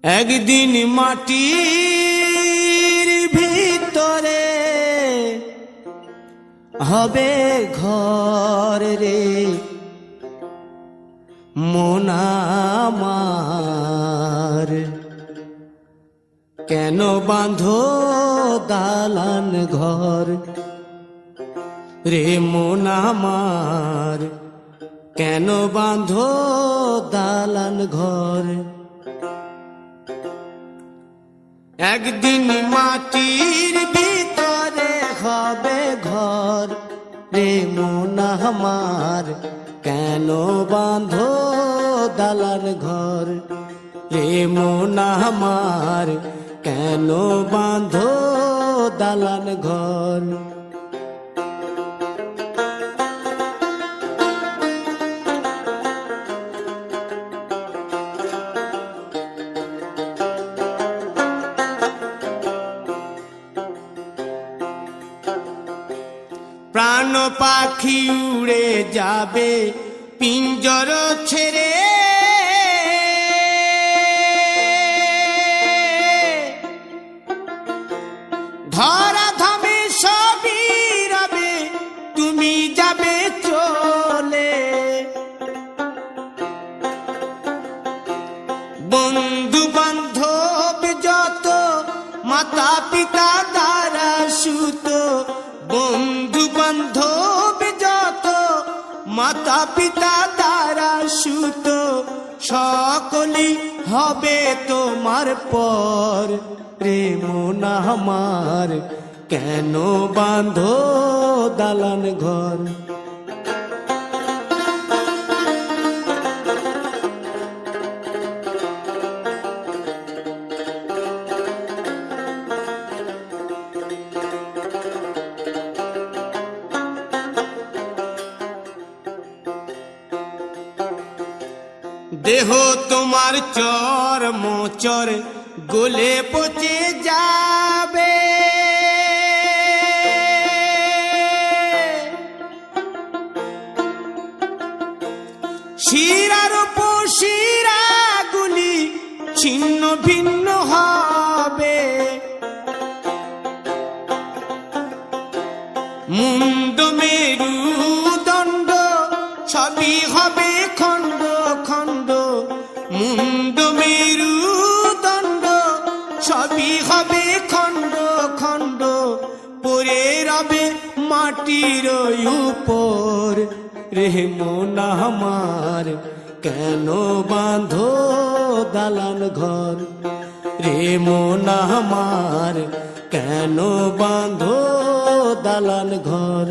একদিন মাটির ভিতরে হবে ঘর রে মন আমার, কেন বাঁধো দালান ঘর রে মন আমার, কেন বাঁধো দালান ঘর। একদিন মাটির ভিতরে হবে ঘর রে মন আমার, কেন বাঁধো দালান ঘর রে মন আমার, কেন বাঁধো দালান ঘর। প্রাণ পাখি উড়ে যাবে পিঞ্জর ছেড়ে, ধরা ধামে সবই রবে তুমি যাবে চলে। বন্ধু বান্ধব যত মাতা পিতা দ্বারা সুত, বন্ধু বান্ধব যত মাতা পিতা দ্বারা সুত, সকলই হবে তোমার পর রে মন আমার, কেন বাঁধো দালান ঘর। দেহ তোমার চর মোচর গলে পচে যাবে, শিরার উপশিরা গুলি ছিন্ন ভিন্ন হবে, মুন্ড মেরুদণ্ড সবই হবে খণ্ড খণ্ড, মুন্ড মেরুদণ্ড সবই হবে খণ্ড খণ্ড, পড়ে রবে মাটির উপর রে মন আমার, কেন বাঁধো দালান ঘর রে মন আমার, কেন বাঁধো দালান ঘর।